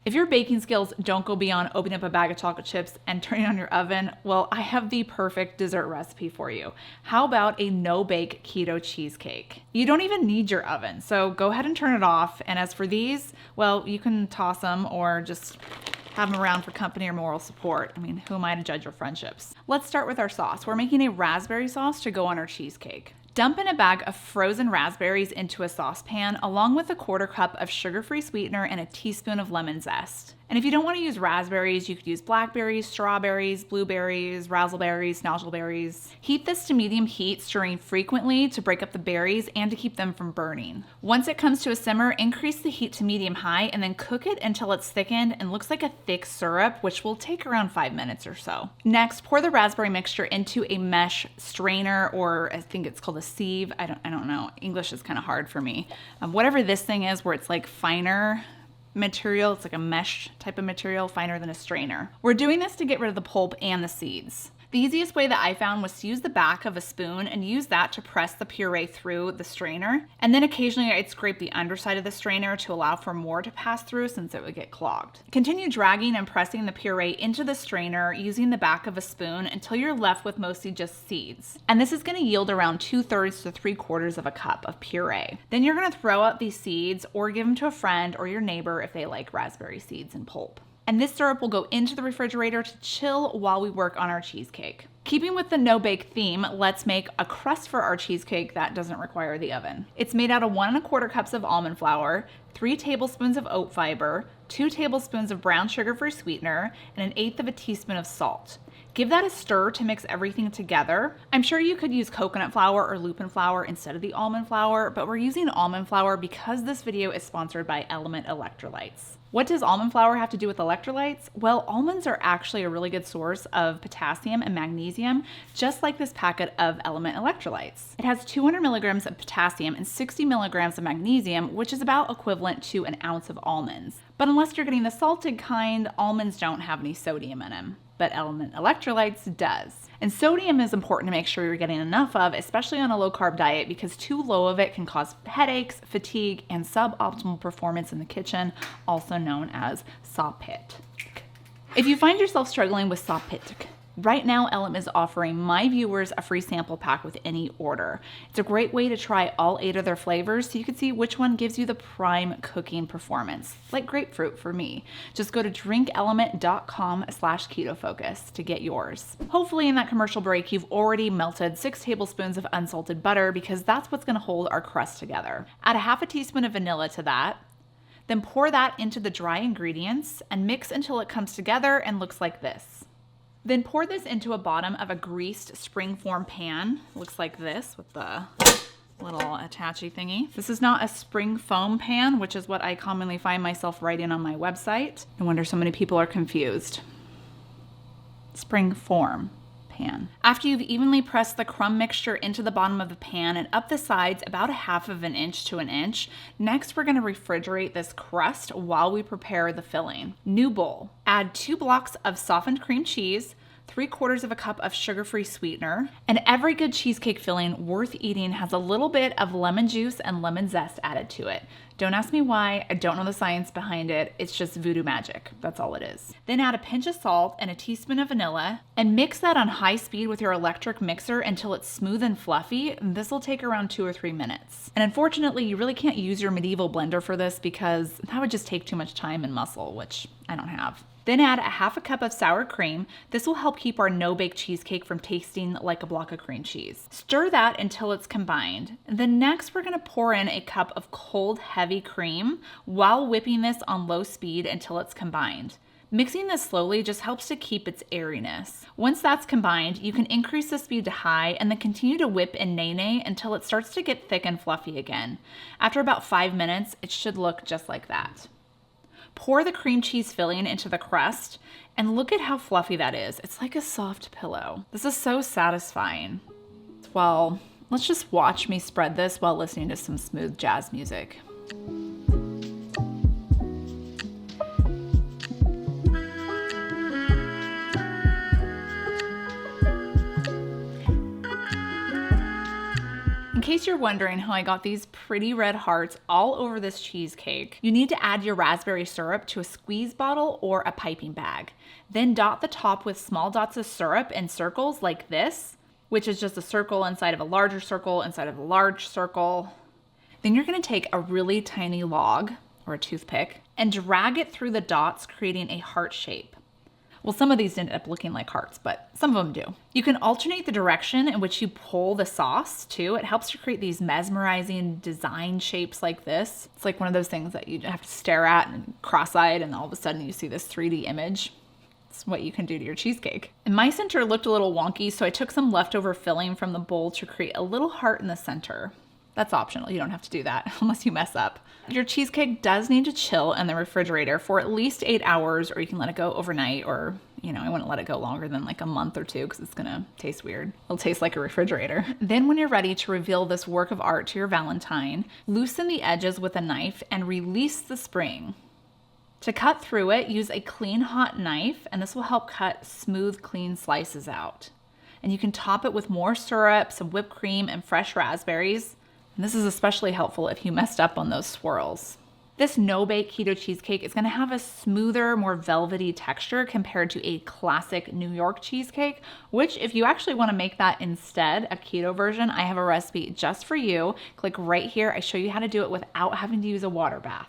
If your baking skills don't go beyond opening up a bag of chocolate chips and turning on your oven, well, I have the perfect dessert recipe for you. How about a no-bake keto cheesecake? You don't even need your oven, so go ahead and turn it off. And as for these, well, you can toss them or just have them around for company or moral support. I mean, who am I to judge your friendships? Let's start with our sauce. We're making a raspberry sauce to go on our cheesecake. Dump in a bag of frozen raspberries into a saucepan along with a 1/4 cup of sugar-free sweetener and a teaspoon of lemon zest. And if you don't want to use raspberries, you could use blackberries, strawberries, blueberries, razzleberries, nozzleberries. Heat this to medium heat, stirring frequently to break up the berries and to keep them from burning. Once it comes to a simmer, increase the heat to medium-high and then cook it until it's thickened and looks like a thick syrup, which will take around 5 minutes or so. Next, pour the raspberry mixture into a mesh strainer, or I think it's called a sieve. I don't know. English is kind of hard for me. Whatever this thing is where it's like finer material, it's like a mesh type of material, finer than a strainer. We're doing this to get rid of the pulp and the seeds. The easiest way that I found was to use the back of a spoon and use that to press the puree through the strainer. And then occasionally I'd scrape the underside of the strainer to allow for more to pass through since it would get clogged. Continue dragging and pressing the puree into the strainer using the back of a spoon until you're left with mostly just seeds. And this is going to yield around 2/3 to 3/4 of a cup of puree. Then you're going to throw out these seeds or give them to a friend or your neighbor if they like raspberry seeds and pulp. And this syrup will go into the refrigerator to chill while we work on our cheesecake. Keeping with the no-bake theme, let's make a crust for our cheesecake that doesn't require the oven. It's made out of 1 1/4 cups of almond flour, 3 tablespoons of oat fiber, 2 tablespoons of brown sugar-free sweetener, and 1/8 of a teaspoon of salt. Give that a stir to mix everything together. I'm sure you could use coconut flour or lupin flour instead of the almond flour, but we're using almond flour because this video is sponsored by Element Electrolytes. What does almond flour have to do with electrolytes? Well, almonds are actually a really good source of potassium and magnesium, just like this packet of Element Electrolytes. It has 200 milligrams of potassium and 60 milligrams of magnesium, which is about equivalent to an ounce of almonds. But unless you're getting the salted kind, almonds don't have any sodium in them. But Element Electrolytes does. And sodium is important to make sure you're getting enough of, especially on a low-carb diet, because too low of it can cause headaches, fatigue, and suboptimal performance in the kitchen, also known as sawpit. If you find yourself struggling with sawpit, right now Element is offering my viewers a free sample pack with any order. It's a great way to try all 8 of their flavors so you can see which one gives you the prime cooking performance, like grapefruit for me. Just go to drinkelement.com/KetoFocus to get yours. Hopefully in that commercial break, you've already melted 6 tablespoons of unsalted butter because that's what's gonna hold our crust together. Add a 1/2 teaspoon of vanilla to that. Then pour that into the dry ingredients and mix until it comes together and looks like this. Then pour this into a bottom of a greased springform pan. Looks like this with the little attachy thingy. This is not a spring foam pan, which is what I commonly find myself writing on my website. No wonder so many people are confused. Springform pan. After you've evenly pressed the crumb mixture into the bottom of the pan and up the sides about 1/2 inch to 1 inch, next we're gonna refrigerate this crust while we prepare the filling. New bowl. Add 2 blocks of softened cream cheese, 3/4 of a cup of sugar-free sweetener, and every good cheesecake filling worth eating has a little bit of lemon juice and lemon zest added to it. Don't ask me why, I don't know the science behind it, it's just voodoo magic, that's all it is. Then add a pinch of salt and a teaspoon of vanilla, and mix that on high speed with your electric mixer until it's smooth and fluffy. This will take around 2 or 3 minutes. And unfortunately, you really can't use your medieval blender for this because that would just take too much time and muscle, which I don't have. Then add a 1/2 cup of sour cream. This will help keep our no-bake cheesecake from tasting like a block of cream cheese. Stir that until it's combined. Then next we're gonna pour in a cup of cold, heavy cream while whipping this on low speed until it's combined. Mixing this slowly just helps to keep its airiness. Once that's combined, you can increase the speed to high and then continue to whip and nay until it starts to get thick and fluffy again. After about 5 minutes, it should look just like that. Pour the cream cheese filling into the crust and look at how fluffy that is. It's like a soft pillow. This is so satisfying. Well, let's just watch me spread this while listening to some smooth jazz music. In case you're wondering how I got these pretty red hearts all over this cheesecake, you need to add your raspberry syrup to a squeeze bottle or a piping bag. Then dot the top with small dots of syrup in circles like this, which is just a circle inside of a larger circle inside of a large circle. Then you're gonna take a really tiny log or a toothpick and drag it through the dots, creating a heart shape. Well, some of these ended up looking like hearts, but some of them do. You can alternate the direction in which you pull the sauce too. It helps to create these mesmerizing design shapes like this. It's like one of those things that you have to stare at and cross-eyed, and all of a sudden you see this 3D image. It's what you can do to your cheesecake. And my center looked a little wonky, so I took some leftover filling from the bowl to create a little heart in the center. That's optional. You don't have to do that unless you mess up. Your cheesecake does need to chill in the refrigerator for at least 8 hours, or you can let it go overnight, or, I wouldn't let it go longer than like a month or two because it's gonna taste weird. It'll taste like a refrigerator. Then when you're ready to reveal this work of art to your Valentine, loosen the edges with a knife and release the spring. To cut through it, use a clean hot knife, and this will help cut smooth, clean slices out. And you can top it with more syrup, some whipped cream, and fresh raspberries. And this is especially helpful if you messed up on those swirls. This no-bake keto cheesecake is gonna have a smoother, more velvety texture compared to a classic New York cheesecake, which if you actually wanna make that instead, a keto version, I have a recipe just for you. Click right here, I show you how to do it without having to use a water bath.